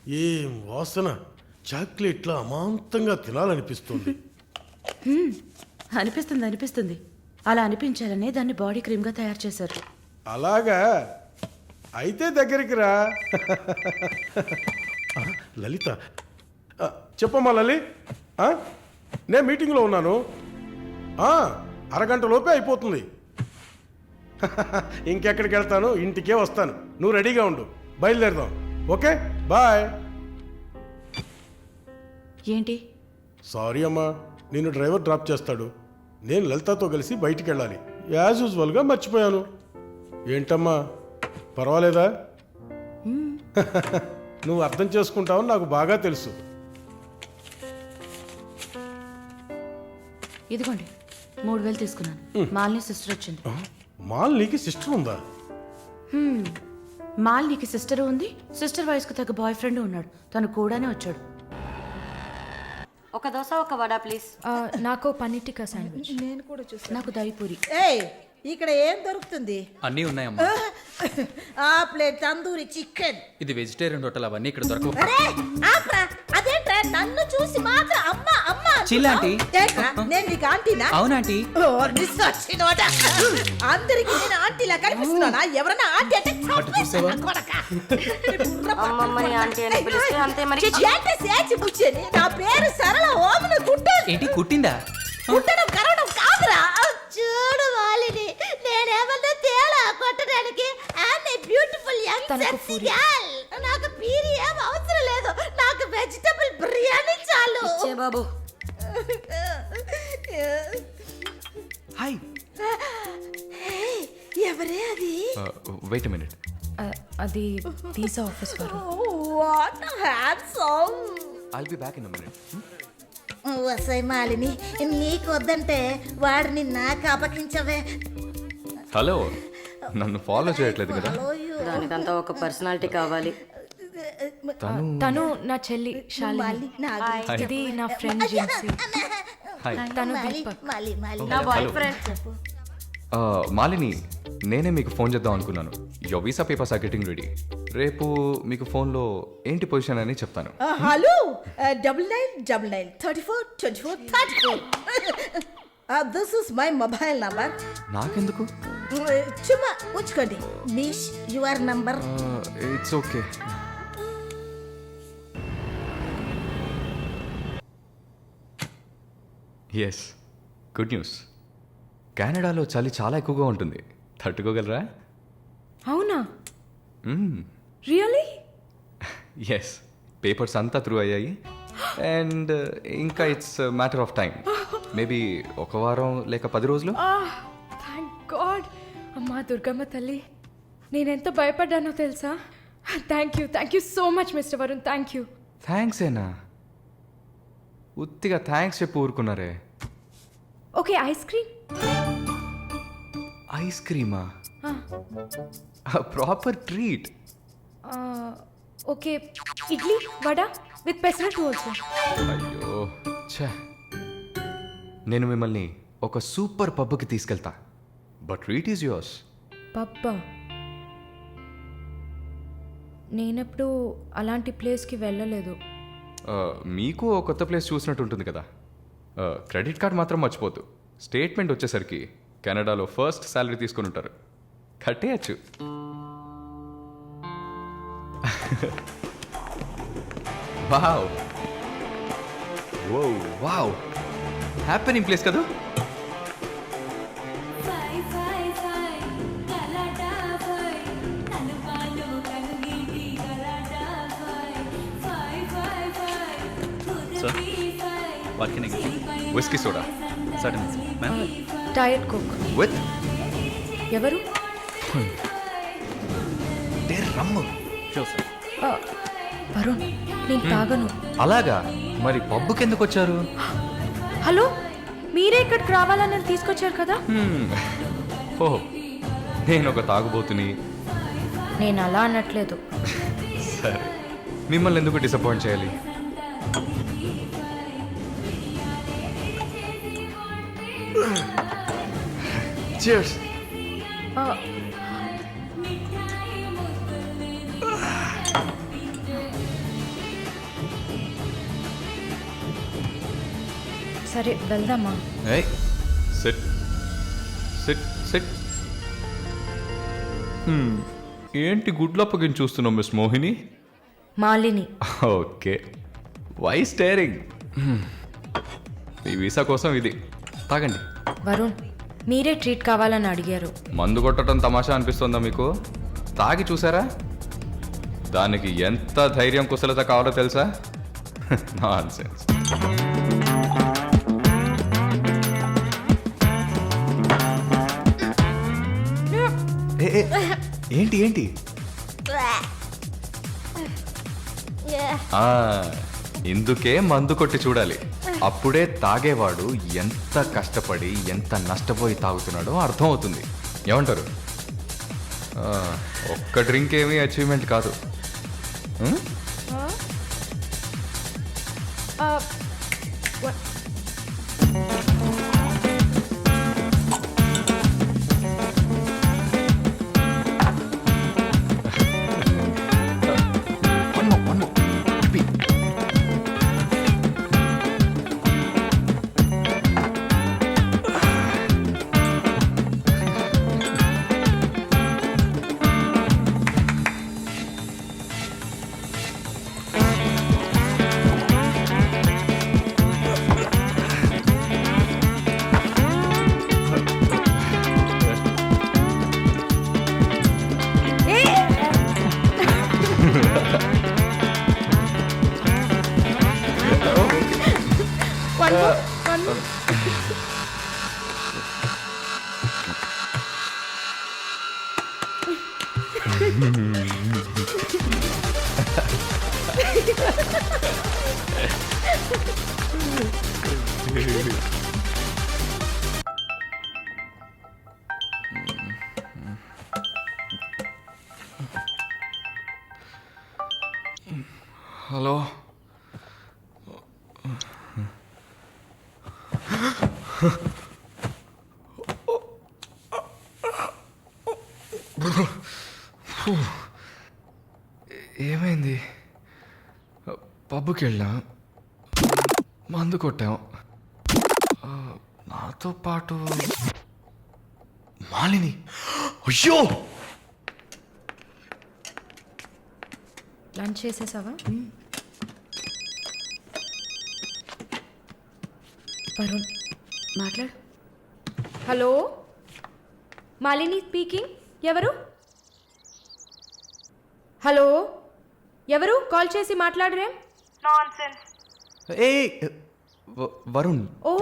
ఏం వాసన! చాక్లెట్లా అమాంతంగా తినాలనిపిస్తుంది. అనిపిస్తుంది. అలా అనిపించాలనే దాన్ని బాడీ క్రీమ్గా తయారు చేశారు. అలాగా? అయితే దగ్గరికి రా. లలిత, చెప్పమ్మా లలి. నేను మీటింగ్లో ఉన్నాను. అరగంట లోపే అయిపోతుంది. ఇంకెక్కడికి వెళ్తాను? ఇంటికే వస్తాను. నువ్వు రెడీగా ఉండు. బయలుదేరదాం. Okay, bye. ఏంటి? సారీ అమ్మా, నేను డ్రైవర్ డ్రాప్ చేస్తాడు. నేను లలితతో కలిసి బయటికి వెళ్ళాలి. యాజ్ యూజువల్గా మర్చిపోయాను. ఏంటమ్మా, పర్వాలేదా? నువ్వు అర్థం చేసుకుంటావని నాకు బాగా తెలుసు. ఇదిగోండి 3000 తీసుకున్నాను. మాలిని సిస్టర్ వచ్చింది. మాలినికి సిస్టర్ ఉందా? మాలినికి సిస్టర్ ఉంది. సిస్టర్ వయసుకు తగ్గ బాయ్ ఫ్రెండ్ ఉన్నాడు. తను కూడానే వచ్చాడు. ఒక దోశ ఒక వడ ప్లీజ్. నాకు పన్నీర్ టిక్కా శాండ్విచ్. నేను కూడా చూసాను. నాకు దహిపూరి. ఏయ్, ఇక్కడ ఏం దొరుకుతుంది? అన్నీ ఉన్నాయమ్మా. ఆ ప్లేట్ తందూరి చికెన్. ఇది వెజిటేరియన్ హోటల్, అవన్నీ ఇక్కడ దొరకవు. అరే ఆప్రా, అదేంట్రా నన్ను చూసి మాత్రం అమ్మ అమ్మ చిల్లాంటి. ఏంట్రా, నేను నీకు ఆంటీనా? అవునాంటీ. ఓ నిస్సచ్చినోడ. అందరికి నేను ఆంటీలా కనిపిస్తున్నానా? ఎవరన్నా ఆంటీ అంటే చంపేస్తాను కొడకా. అమ్మమ్మని ఆంటీ అని పిలిస్తే అంతే మరి. ఏంటి సేచి బుచ్చేని? నా పేరు సరళ ఓమన కుట్టాను. ఏంటి కుట్టిందా? కుట్టడం కరవడం కాదురా. చూడు వాలిని, నేనేమన్నా తేడా కొట్టడానికి. I'm a beautiful young sexy girl. నాకు పీరి ఏం అవసరం లేదు. నాకు వెజిటబుల్ బిర్యానీ చాలు. చే బాబు. హాయ్. ఎవరే అది? Wait a minute. అది వీసా ఆఫీస్ వారు. What handsome. I'll be back in a minute. వసై మాలిని, నీకు వద్దంటే వాడిని నాకు అపకించవే. హలో, నన్ను ఫాలో చేయట్లేదు కదా? దానికంతా ఒక పర్సనాలిటీ కావాలి. తను నా చెల్లి శాలిని. ఇది నా ఫ్రెండ్ జిన్సీ. తను దీపక్. నా బాయ్ ఫ్రెండ్. మాలిని, నేనే మీకు ఫోన్ చేద్దాం అనుకున్నాను. Your visa papers are getting ready. రేపు మీకు ఫోన్లో ఏంటి పొజిషన్ అని చెప్తాను. Hello, 9999 34 24 34. This is my mobile number. నాకెందుకు? చుమ్మా ఉంచుకోండి. మీష్ your number. It's okay. Yes, good news. కెనడాలో చలి చాలా ఎక్కువగా ఉంటుంది. తట్టుకోగలరా? అవునా? రియల్లీ? ఎస్, పేపర్స్ అంతా త్రూ అయ్యాయి. అండ్ ఇంకా it's matter of time. Maybe ఒక వారం లేక 10 రోజులు. Thank God. అమ్మా దుర్గమ్మ తల్లి, నేనెంత భయపడ్డానో తెలుసా? Thank you so much mister Varun. Thank you. Thanks ఏనా? ఉత్తిగా థ్యాంక్స్ చెప్పి ఊరుకున్నారే. Okay, ice cream. ఐస్ క్రీమా? Proper treat. Okay, idli vada with pesarattu also. అయ్యో ఛే, నేను మిమ్మల్ని ఒక సూపర్ పబ్కి తీసుకెళ్తా. But treat is yours. పబ్బా? నేనెప్పుడు అలాంటి ప్లేస్కి వెళ్ళలేదు. మీకు ఒక కొత్త ప్లేస్ చూసినట్టు ఉంటుంది కదా. క్రెడిట్ కార్డ్ మాత్రం మర్చిపోద్దు. స్టేట్మెంట్ వచ్చేసరికి కెనడాలో ఫస్ట్ శాలరీ తీసుకొని ఉంటారు. కట్టేయచ్చు. వావ్, ఓ వావ్, హ్యాపెనింగ్ ప్లేస్ కదా. Whisky soda. Diet coke with ఎవరు? రమ్ము. వరుణ్, నేను తాగను. అలాగా? మరి పబ్బుకి ఎందుకు వచ్చారు? హలో, మీరే ఇక్కడికి రావాలని తీసుకొచ్చారు కదా. ఓ, నేను ఒక తాగుబోతుని. నేను అలా అనట్లేదు. సరే, మిమ్మల్ని ఎందుకు డిసప్పాయింట్ చేయాలి? Cheers. సరే వెళ్దామా? ఏయ్ సిట్ సిట్ సిట్. ఏంటి గుడ్లప్పగిని చూస్తున్నావు miss Mohini? Malini. Okay, why staring? ఈ వీసా కోసం ఇది తాగండి. వరుణ్, మీరే ట్రీట్ కావాలని అడిగారు. మందు కొట్టడం తమాషా అనిపిస్తుందా మీకు? తాగి చూసారా? దానికి ఎంత ధైర్యం కుశలత కావాలో తెలుసా? నాన్సెన్స్. ఏంటి ఏంటి? ఇందుకే మందు కొట్టి చూడాలి. అప్పుడే తాగేవాడు ఎంత కష్టపడి ఎంత నష్టపోయి తాగుతున్నాడో అర్థం అవుతుంది. ఏమంటారు? ఒక్క డ్రింక్ ఏమీ అచీవ్మెంట్ కాదు. హలో, ఏమైంది? పబ్కి వెళ్ళాం, మందు కొట్టాం. నాతో పాటు మాలిని. అయ్యో, లంచ్ చేసేసావా? వరుణ్ మాట్లాడు. Hello, Malini speaking. ఎవరు? హలో, ఎవరు? కాల్ చేసి మాట్లాడరేం? ఏ వరుణ్. ఓ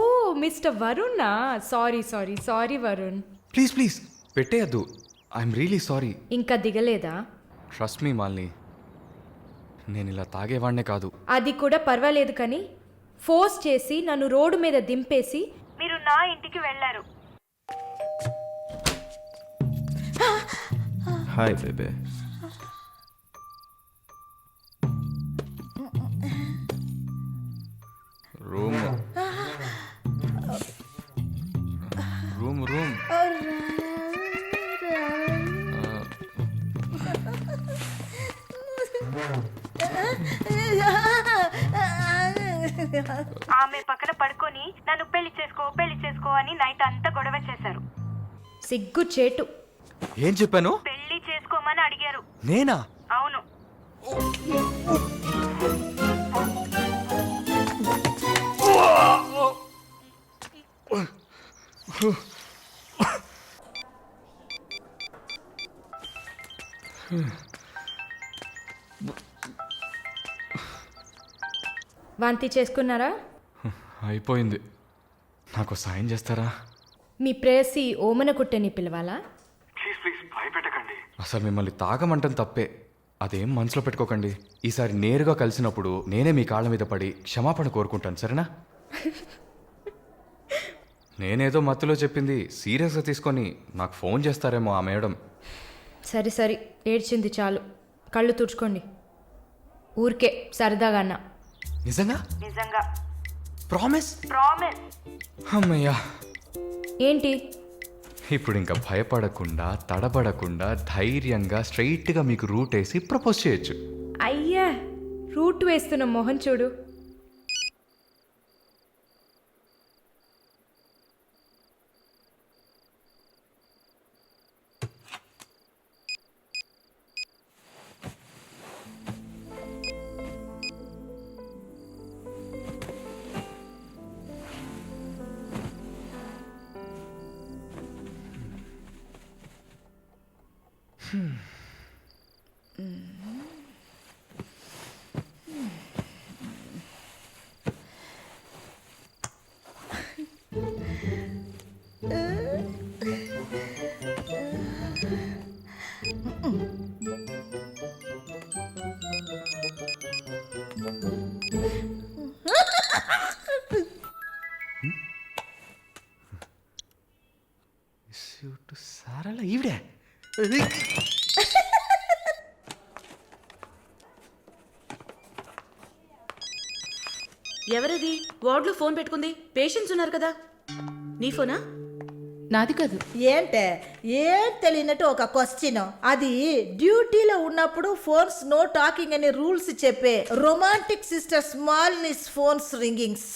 మిస్టర్ వరుణా? Sorry sorry sorry Varun. Please please పెట్టేయద్దు. I'm really sorry. ఇంకా దిగలేదా? ట్రస్ట్ మీ మాలిని, నేను ఇలా తాగేవాడినే కాదు. అది కూడా పర్వాలేదు, కానీ ఫోర్స్ చేసి నన్ను రోడ్డు మీద దింపేసి మీరు నా ఇంటికి వెళ్ళారు. Hi baby. Room room room. ఆమె పక్కన పడుకొని నన్ను పెళ్లి చేసుకో అని నైట్ అంతా గొడవ చేశారు. సిగ్గు చేటు. ఏం చెప్పాను? పెళ్లి చేసుకోమని అడిగారు. నేనా? అవును. వాంతి చేసుకున్నారా? అయిపోయింది. నాకు సాయం చేస్తారా? మీ ప్రేయసి ఓమన కుట్టని పిలవాలా? అసలు మిమ్మల్ని తాగమంటం తప్పే. అదేం మనసులో పెట్టుకోకండి. ఈసారి నేరుగా కలిసినప్పుడు నేనే మీ కాళ్ళ మీద పడి క్షమాపణ కోరుకుంటాను, సరేనా? నేనేదో మత్తులో చెప్పింది సీరియస్గా తీసుకొని నాకు ఫోన్ చేస్తారేమో ఆ మేడం. సరే సరే, ఏడ్చింది చాలు. కళ్ళు తుడుచుకోండి. ఊరికే సరదాగా అన్నా. నిజంగా? నిజంగా. ప్రామిస్? ప్రామిస్. అమ్మయ్యా. ఏంటి? ఇప్పుడు ఇంకా భయపడకుండా తడబడకుండా ధైర్యంగా స్ట్రైట్గా మీకు రూట్ వేసి ప్రపోజ్ చేయొచ్చు. అయ్యా, రూట్ వేస్తున్న మొహం చూడు. సారాల ఈవిడే ఎవరది వార్డులో ఫోన్ పెట్టుకుంది? పేషెంట్స్ ఉన్నారు కదా. నీ ఫోనా? నాది కాదు. ఏంటే ఏం తెలియనట్టు ఒక క్వశ్చన్. అది డ్యూటీలో ఉన్నప్పుడు ఫోన్స్ నో టాకింగ్ అనే రూల్స్ చెప్పే రొమాంటిక్ సిస్టర్ స్మాల్ నిస్ ఫోన్స్ రింగింగ్స్.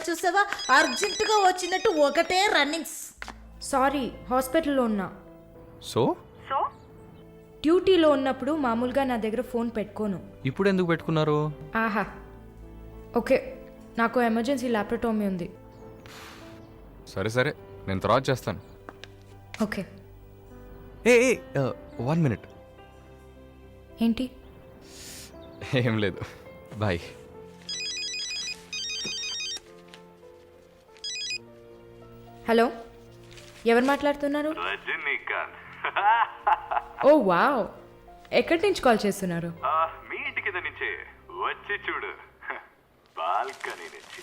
చూసావా అర్జెంటుగా వచ్చినట్టు ఒకటే రన్నింగ్స్. సారీ, హాస్పిటల్లో ఉన్నా. సో డ్యూటీలో ఉన్నప్పుడు మామూలుగా నా దగ్గర ఫోన్ పెట్టుకోను. ఇప్పుడు ఎందుకు పెట్టుకున్నారు? ఆహా, ఓకే, నాకు ఎమర్జెన్సీ ల్యాప్రటోమీ ఉంది. సరే సరే, నేను తర్వాత చేస్తాను. ఓకే. ఏ 1 minute. ఏంటి? ఏం లేదు, బాయ్. హలో, ఎవరు మాట్లాడుతున్నారు? ఓ వావ్, ఎక్కడి నుంచి కాల్ చేస్తున్నారు? మీ ఇంటి కింద నుంచే వచ్చి చూడు, బాల్కనీ నుంచి.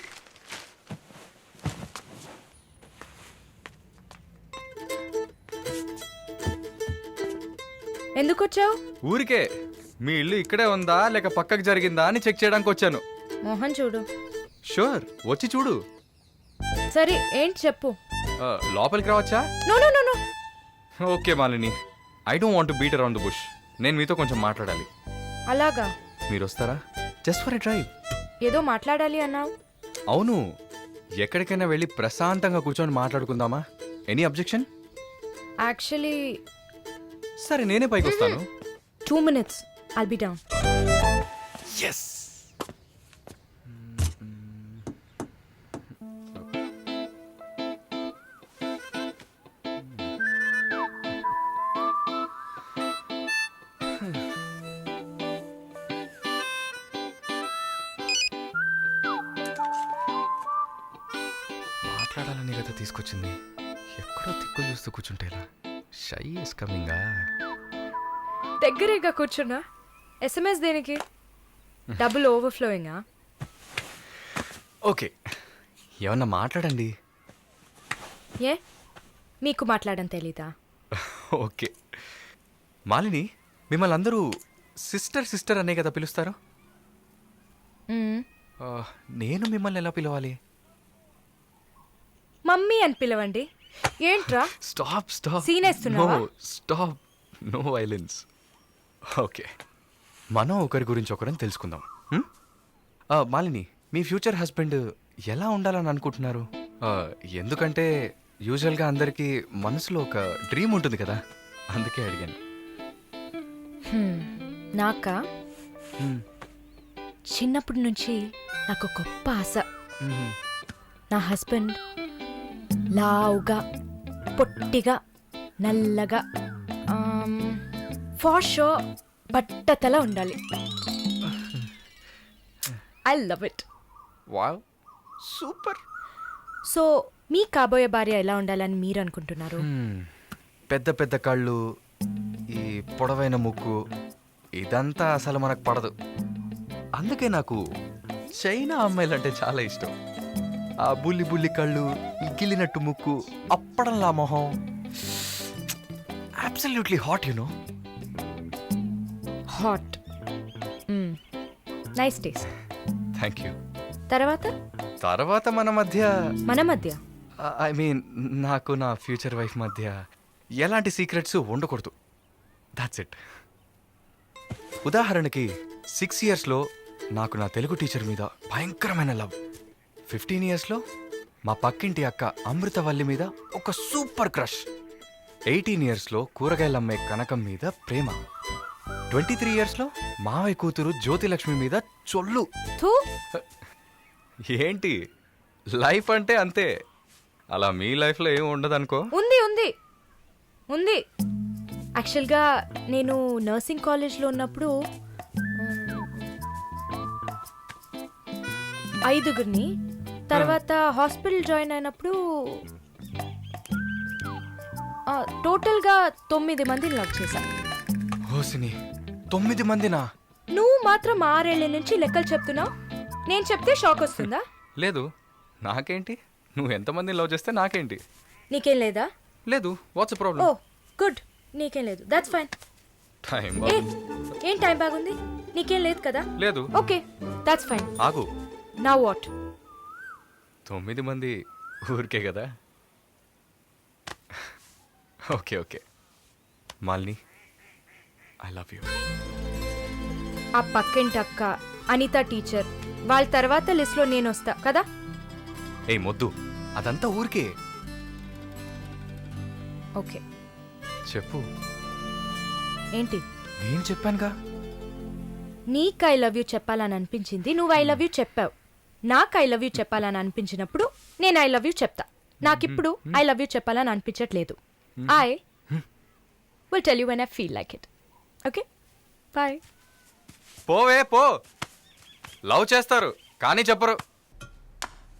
ఎందుకు వచ్చావు? ఊరికే మీ ఇల్లు ఇక్కడే ఉందా లేక పక్కకు జరిగిందా అని చెక్ చేయడానికి వచ్చాను. మోహన్ చూడు. షూర్, వచ్చి చూడు. సరే, ఏంటి చెప్పు. లోపలికి రావచ్చా? No no no no. Okay Malini, I don't want to beat around the bush. నేను మీతో కొంచెం మాట్లాడాలి. అలాగా? మీరు వస్తారా? Just for a drive. ఏదో మాట్లాడాలి అన్నావు. అవును, ఎక్కడికైనా వెళ్ళి ప్రశాంతంగా కూర్చొని మాట్లాడుకుందామా? Any objection? యాక్చువల్లీ సరే, నేనే పైకి వస్తాను. 2 minutes, I'll be down. Yes. మాట్లాడాలని కదా తీసుకొచ్చింది. ఎక్కడో తిక్కులు చూస్తూ కూర్చుంటేలా. Shy is కమింగా. దగ్గరేగా కూర్చున్నా. SMS దేనికి? డబుల్ ఓవర్ఫ్లోయింగా? ఓకే, ఏమన్నా మాట్లాడండి. ఏ, మీకు మాట్లాడడం తెలీదా? ఓకే మాలిని, మిమ్మల్ని అందరూ సిస్టర్ సిస్టర్ అనే కదా పిలుస్తారు? నేను మిమ్మల్ని ఎలా పిలవాలి? మమ్మీ అని పిలవండి. ఏంట్రా స్టాప్ స్టాప్. Scene వేస్తున్నావా? Stop, no violence. ఓకే, మనం ఒకరి గురించి ఒకరని తెలుసుకుందాం. మాలిని, మీ ఫ్యూచర్ హస్బెండ్ ఎలా ఉండాలని అనుకుంటున్నారు? ఎందుకంటే యూజువల్గా అందరికీ మనసులో ఒక డ్రీమ్ ఉంటుంది కదా, అందుకే అడిగాను. నాకా? చిన్నప్పటి నుంచి నాకు గొప్ప ఆశ. నా హస్బెండ్ లావుగా, పొట్టిగా, నల్లగా, ఫార్ షో బట్టతల ఉండాలి. I love it. Wow, super. So మీ కాబోయే భార్య ఎలా ఉండాలని మీరు అనుకుంటున్నారు? పెద్ద పెద్ద కళ్ళు, ఈ పొడవైన ముక్కు, ఇదంతా అసలు మనకు పడదు. అందుకే నాకు చైనా అమ్మాయిలంటే చాలా ఇష్టం. ఆ బుల్లి బుల్లి కళ్ళు, ఈ గిల్లినట్టు ముక్కు, అప్పడంలా మొహం. Absolutely hot, you know. Hot. Nice taste. Thank you. తర్వాత మన మధ్య ఐ మీన్ నాకు నా ఫ్యూచర్ వైఫ్ మధ్య ఎలాంటి సీక్రెట్స్ ఉండకూడదు. That's it. ఉదాహరణకి 6 yearsలో నాకు నా తెలుగు టీచర్ మీద భయంకరమైన లవ్. 15 yearsలో మా పక్కింటి అక్క అమృతవల్లి మీద ఒక సూపర్ క్రష్. 18 yearsలో కూరగాయలమ్మే కనకం మీద ప్రేమ. 23 yearsలో మావయ్య కూతురు జ్యోతిలక్ష్మి మీద చొల్లు. థూ. ఏంటి, లైఫ్ అంటే అంతే. అలా మీ లైఫ్లో ఏమి ఉండదు అనుకో. ఉంది ఉంది ఉంది. యాక్చువల్గా నేను నర్సింగ్ కాలేజ్లో ఉన్నప్పుడు 5గురిని, తర్వాత హాస్పిటల్ జాయిన్ అయినప్పుడు టోటల్గా 9 మందిని లవ్ చేశాను. హోసిని 9 మందినా? నువ్వు మాత్రం 6 ఏళ్ల నుంచి లెక్కలు చెప్తున్నావు. నేను చెప్తే షాక్ వస్తుందా? లేదు, నాకేంటి, నువ్వు ఎంతమందిని లవ్ చేస్తే నాకేంటి. నీకేం లేదా? లేదు, వాట్స్ ఓ ప్రాబ్లం? గుడ్, నీకేం లేదు, దట్స్ ఫైన్. టైం ఏ ఏం టైం బాగుంది? నీకేం లేదు కదా? లేదు. Okay, that's fine. ఆగు, నౌ వాట్? 9 మంది ఊరికే కదా. Okay okay Malini, I love you. ఆ పక్కింటి అక్క, అనిత టీచర్, వాళ్ళ తర్వాత లిస్ట్లో నేను వస్తా కదా. ఏ మొద్దు, అదంతా ఊరికే. ఓకే, చెప్పు. ఏంటి? నేను చెప్పానుగా. నీకు ఐ లవ్ యూ చెప్పాలని అనిపించింది, నువ్వు ఐ లవ్ యూ చెప్పావు. నాకు ఐ లవ్ యూ చెప్పాలని అనిపించినప్పుడు నేను ఐ లవ్ యూ చెప్తా. నాకిప్పుడు ఐ లవ్ యూ చెప్పాలని అనిపించట్లేదు. I will tell you when I feel like it. Okay, bye. పోవే పో. లవ్ చేస్తారు కానీ చెప్పరు.